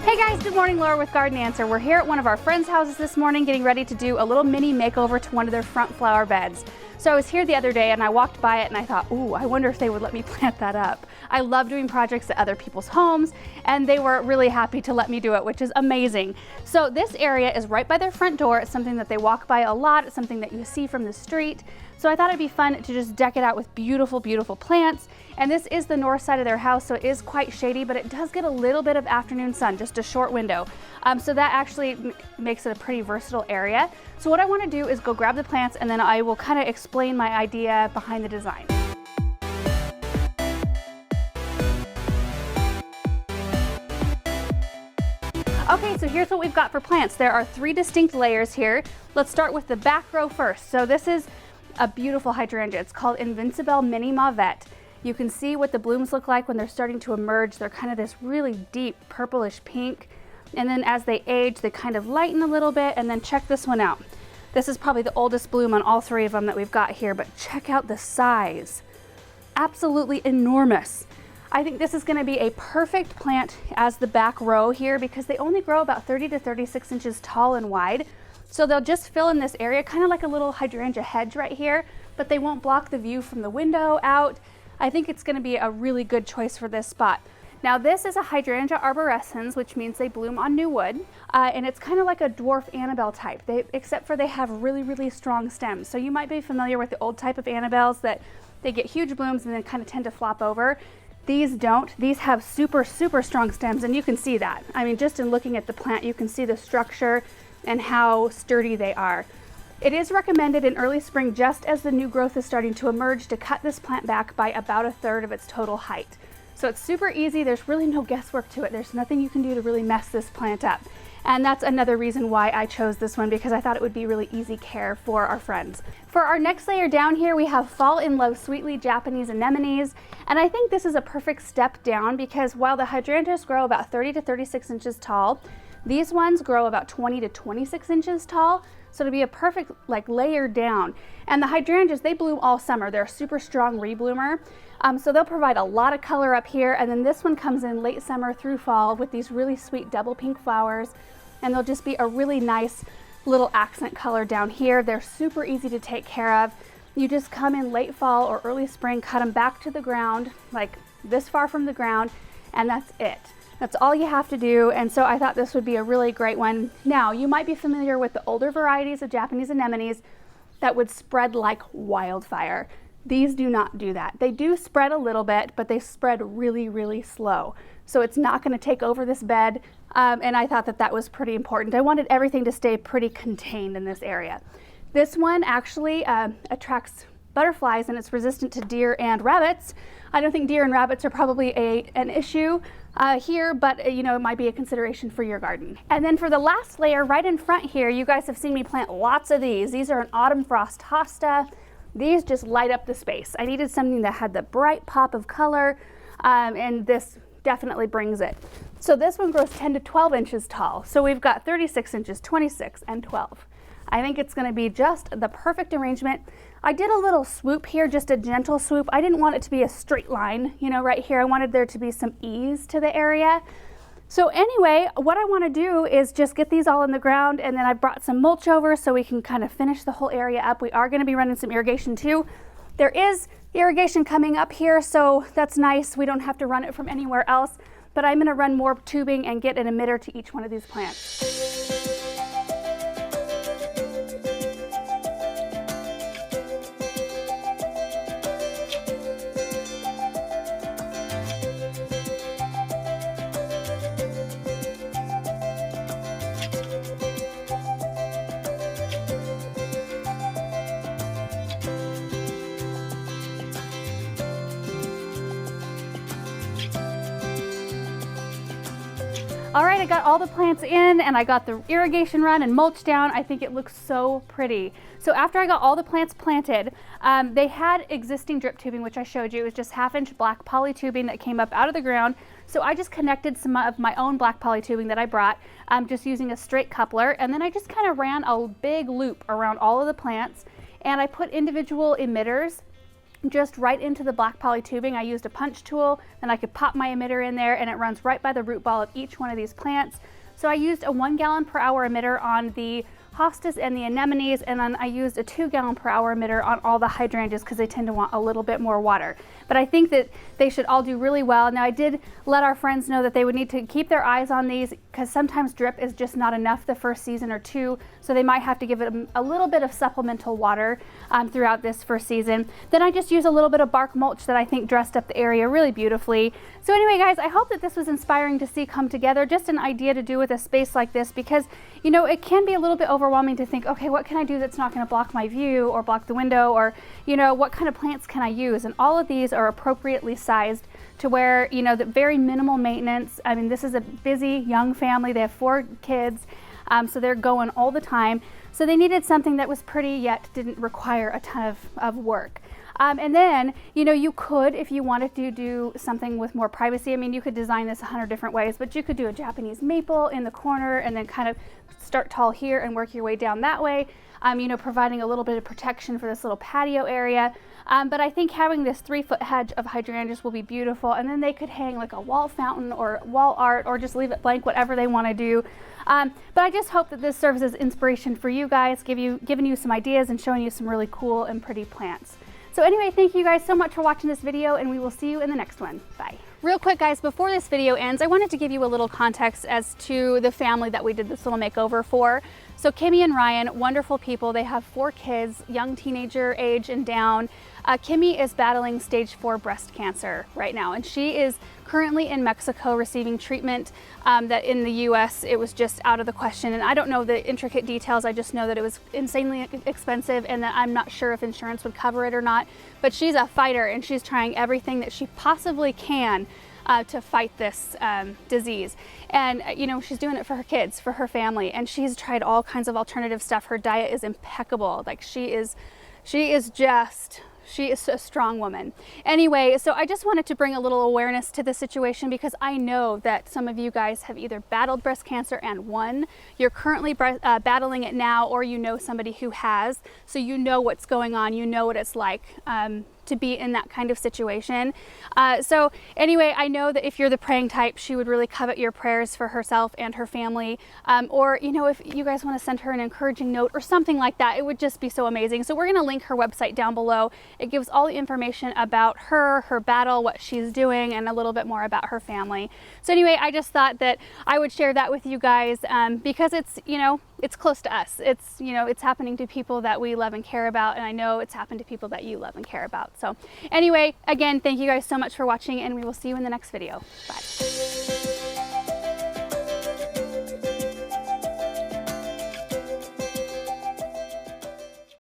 Hey guys, good morning. Laura with Garden Answer. We're here at one of our friends' houses this morning getting ready to do a little mini makeover to one of their front flower beds. So I was here the other day and I walked by it and I thought, ooh, I wonder if they would let me plant that up. I love doing projects at other people's homes and they were really happy to let me do it, which is amazing. So this area is right by their front door. It's something that they walk by a lot. It's something that you see from the street. So I thought it'd be fun to just deck it out with beautiful, beautiful plants. And this is the north side of their house, so it is quite shady, but it does get a little bit of afternoon sun, just a short window. So that actually makes it a pretty versatile area. So what I want to do is go grab the plants and then I will kind of explain my idea behind the design. Okay, so here's what we've got for plants. There are 3 distinct layers here. Let's start with the back row first. So this is a beautiful hydrangea. It's called Invincible Mini Mauvette. You can see what the blooms look like when they're starting to emerge. They're kind of this really deep purplish pink. And then as they age, they kind of lighten a little bit. And then check this one out. This is probably the oldest bloom on all 3 of them that we've got here, but check out the size. Absolutely enormous. I think this is going to be a perfect plant as the back row here because they only grow about 30 to 36 inches tall and wide. So they'll just fill in this area, kind of like a little hydrangea hedge right here, but they won't block the view from the window out. I think it's going to be a really good choice for this spot. Now this is a hydrangea arborescens, which means they bloom on new wood, and it's kind of like a dwarf Annabelle type, except for they have really, really strong stems. So you might be familiar with the old type of Annabelles that they get huge blooms and then kind of tend to flop over. These don't. These have super, super strong stems, and you can see that. I mean, just in looking at the plant, you can see the structure and how sturdy they are. It is recommended in early spring, just as the new growth is starting to emerge, to cut this plant back by about 1/3 of its total height. So it's super easy. There's really no guesswork to it. There's nothing you can do to really mess this plant up. And that's another reason why I chose this one, because I thought it would be really easy care for our friends. For our next layer down here, we have Fall in Love Sweetly Japanese Anemones. And I think this is a perfect step down because while the hydrangeas grow about 30 to 36 inches tall, these ones grow about 20 to 26 inches tall. So it'll be a perfect layer down. And the hydrangeas, they bloom all summer. They're a super strong rebloomer. So they'll provide a lot of color up here. And then this one comes in late summer through fall with these really sweet double pink flowers. And they'll just be a really nice little accent color down here. They're super easy to take care of. You just come in late fall or early spring, cut them back to the ground, like this far from the ground, and that's it. That's all you have to do, and so I thought this would be a really great one. Now, you might be familiar with the older varieties of Japanese anemones that would spread like wildfire. These do not do that. They do spread a little bit, but they spread really, really slow. So it's not going to take over this bed, and I thought that that was pretty important. I wanted everything to stay pretty contained in this area. This one actually attracts butterflies, and it's resistant to deer and rabbits. I don't think deer and rabbits are probably an issue here, but you know, it might be a consideration for your garden. And then for the last layer right in front here, you guys have seen me plant lots of these. These are an autumn frost hosta. These just light up the space. I needed something that had the bright pop of color, and this definitely brings it. So this one grows 10 to 12 inches tall. So we've got 36 inches, 26, and 12. I think it's going to be just the perfect arrangement. I did a little swoop here, just a gentle swoop. I didn't want it to be a straight line, you know, right here. I wanted there to be some ease to the area. So anyway, what I want to do is just get these all in the ground, and then I brought some mulch over so we can kind of finish the whole area up. We are going to be running some irrigation too. There is irrigation coming up here, so that's nice. We don't have to run it from anywhere else, but I'm going to run more tubing and get an emitter to each one of these plants. All right, I got all the plants in and I got the irrigation run and mulch down. I think it looks so pretty. So after I got all the plants planted, they had existing drip tubing, which I showed you. It was just 1/2-inch black poly tubing that came up out of the ground. So I just connected some of my own black poly tubing that I brought, just using a straight coupler. And then I just kind of ran a big loop around all of the plants, and I put individual emitters just right into the black poly tubing. I used a punch tool, then I could pop my emitter in there, and it runs right by the root ball of each one of these plants. So I used a 1 gallon per hour emitter on the hostas and the anemones, and then I used a 2 gallon per hour emitter on all the hydrangeas because they tend to want a little bit more water. But I think that they should all do really well. Now I did let our friends know that they would need to keep their eyes on these because sometimes drip is just not enough the first season or two, so they might have to give it a little bit of supplemental water throughout this first season. Then I just used a little bit of bark mulch that I think dressed up the area really beautifully. So anyway guys, I hope that this was inspiring to see come together, just an idea to do with a space like this, because you know it can be a little bit overwhelming to think, okay, what can I do that's not going to block my view or block the window, or you know, what kind of plants can I use? And all of these are appropriately sized to where, you know, the very minimal maintenance. I mean, this is a busy young family. They have 4 kids, so they're going all the time. So they needed something that was pretty yet didn't require a ton of work. And then, you know, you could, if you wanted to do something with more privacy, I mean, you could design this 100 different ways, but you could do a Japanese maple in the corner and then kind of start tall here and work your way down that way, you know, providing a little bit of protection for this little patio area. But I think having this 3-foot hedge of hydrangeas will be beautiful, and then they could hang like a wall fountain or wall art, or just leave it blank, whatever they want to do. But I just hope that this serves as inspiration for you guys, giving you some ideas and showing you some really cool and pretty plants. So anyway, thank you guys so much for watching this video, and we will see you in the next one. Bye. Real quick guys, before this video ends, I wanted to give you a little context as to the family that we did this little makeover for. So Kimmy and Ryan, wonderful people. They have 4 kids, young teenager age and down. Kimmy is battling stage 4 breast cancer right now, and she is currently in Mexico receiving treatment that in the US it was just out of the question. And I don't know the intricate details. I just know that it was insanely expensive and that I'm not sure if insurance would cover it or not. But she's a fighter and she's trying everything that she possibly can to fight this disease. And you know, she's doing it for her kids, for her family, and she's tried all kinds of alternative stuff. Her diet is impeccable. Like she is a strong woman. Anyway, so I just wanted to bring a little awareness to the situation, because I know that some of you guys have either battled breast cancer and won, you're currently battling it now, or you know somebody who has, so you know what's going on, you know what it's like to be in that kind of situation. So anyway, I know that if you're the praying type, she would really covet your prayers for herself and her family. Or, you know, if you guys want to send her an encouraging note or something like that, it would just be so amazing. So we're going to link her website down below. It gives all the information about her battle, what she's doing, and a little bit more about her family. So anyway, I just thought that I would share that with you guys because it's, you know, it's close to us. It's, you know, it's happening to people that we love and care about, and I know it's happened to people that you love and care about. So anyway, again, thank you guys so much for watching, and we will see you in the next video. Bye.